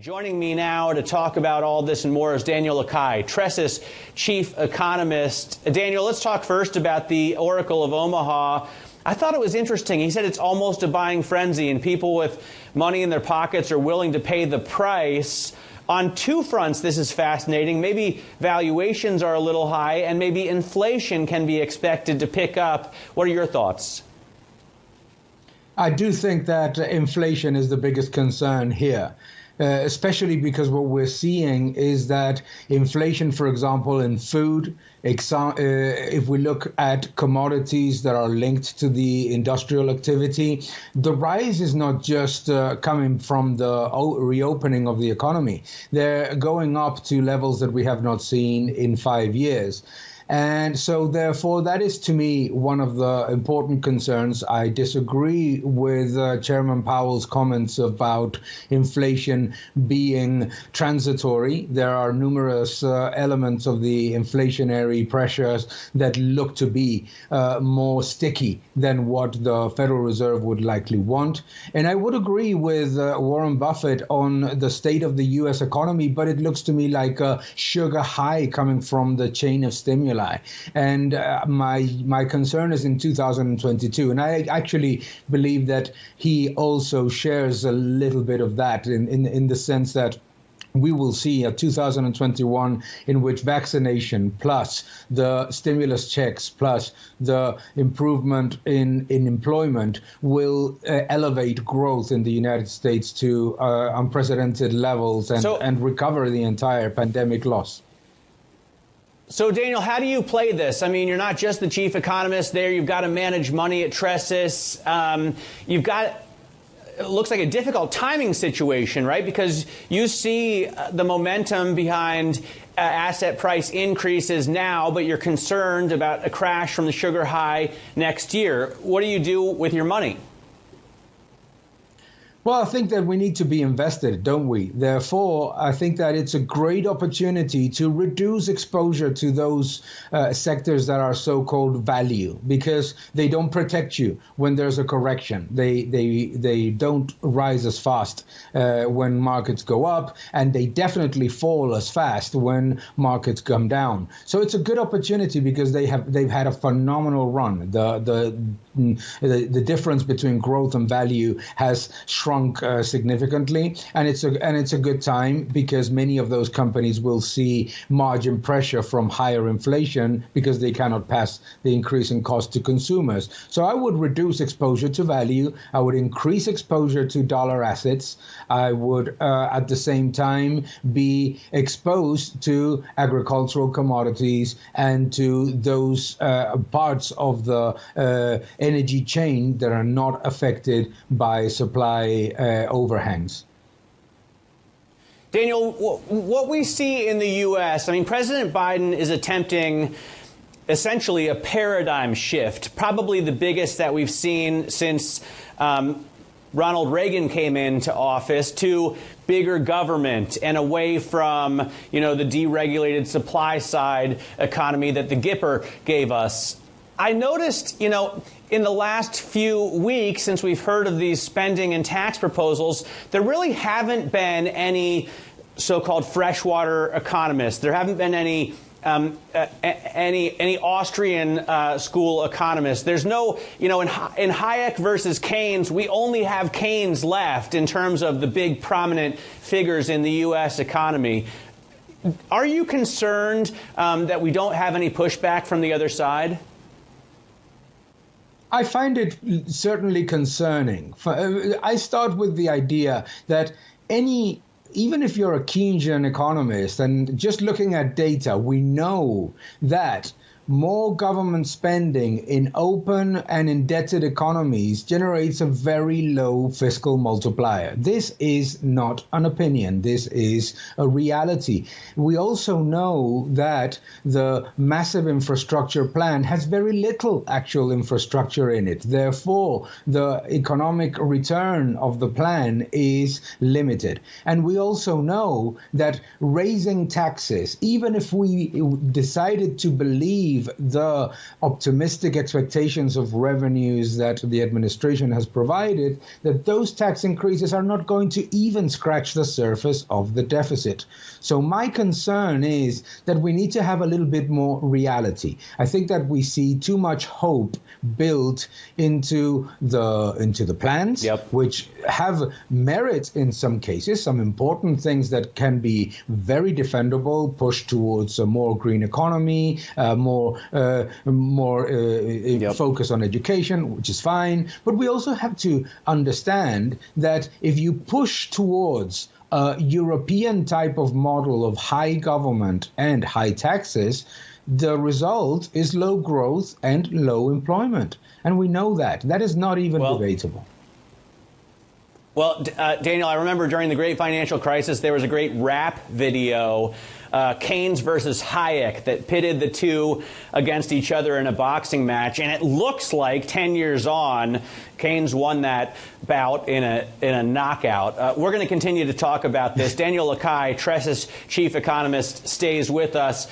Joining me now to talk about all this and more is Daniel Lacalle, Tressis chief economist. Daniel, let's talk first about the Oracle of Omaha. I thought it was interesting. He said it's almost a buying frenzy, and people with money in their pockets are willing to pay the price. On two fronts, this is fascinating. Maybe valuations are a little high, and maybe inflation can be expected to pick up. What are your thoughts? I do think that inflation is the biggest concern here. Especially because what we're seeing is that inflation, for example, in food, if we look at commodities that are linked to the industrial activity, the rise is not just coming from the reopening of the economy. They're going up to levels that we have not seen in 5 years. And so, therefore, that is, to me, one of the important concerns. I disagree with Chairman Powell's comments about inflation being transitory. There are numerous elements of the inflationary pressures that look to be more sticky than what the Federal Reserve would likely want. And I would agree with Warren Buffett on the state of the U.S. economy, but it looks to me like a sugar high coming from the chain of stimuli. And my concern is in 2022. And I actually believe that he also shares a little bit of that in the sense that we will see a 2021 in which vaccination plus the stimulus checks plus the improvement in employment will elevate growth in the United States to unprecedented levels and recover the entire pandemic loss. So, Daniel, how do you play this? I mean, you're not just the chief economist there. You've got to manage money at Tressis. You've got, it looks like a difficult timing situation, right? Because you see the momentum behind asset price increases now, but you're concerned about a crash from the sugar high next year. What do you do with your money? Well, I think that we need to be invested, don't we? Therefore, I think that it's a great opportunity to reduce exposure to those sectors that are so-called value, because they don't protect you when there's a correction. They don't rise as fast when markets go up, and they definitely fall as fast when markets come down. So it's a good opportunity because they've had a phenomenal run. The difference between growth and value has shrunk significantly, and it's a good time because many of those companies will see margin pressure from higher inflation because they cannot pass the increase in cost to consumers. So I would reduce exposure to value. I would increase exposure to dollar assets. I would at the same time be exposed to agricultural commodities and to those parts of the energy chain that are not affected by supply overhangs. Daniel, what we see in the U.S., I mean, President Biden is attempting essentially a paradigm shift, probably the biggest that we've seen since Ronald Reagan came into office, to bigger government and away from, the deregulated supply side economy that the Gipper gave us. I noticed, in the last few weeks, since we've heard of these spending and tax proposals, there really haven't been any so-called freshwater economists. There haven't been any Austrian school economists. There's no, in Hayek versus Keynes, we only have Keynes left in terms of the big prominent figures in the U.S. economy. Are you concerned that we don't have any pushback from the other side? I find it certainly concerning. I start with the idea that even if you're a Keynesian economist and just looking at data, we know that more government spending in open and indebted economies generates a very low fiscal multiplier. This is not an opinion. This is a reality. We also know that the massive infrastructure plan has very little actual infrastructure in it. Therefore, the economic return of the plan is limited. And we also know that raising taxes, even if we decided to believe achieve the optimistic expectations of revenues that the administration has provided, that those tax increases are not going to even scratch the surface of the deficit. So my concern is that we need to have a little bit more reality. I think that we see too much hope built into the plans, which have merit in some cases, some important things that can be very defendable, push towards a more green economy, more focus on education, which is fine. But we also have to understand that if you push towards a European type of model of high government and high taxes, the result is low growth and low employment. And we know that. That is not even debatable. Well, Daniel, I remember during the great financial crisis, there was a great rap video, Keynes versus Hayek, that pitted the two against each other in a boxing match. And it looks like 10 years on, Keynes won that bout in a knockout. We're going to continue to talk about this. Daniel Lacalle, Tress's chief economist, stays with us.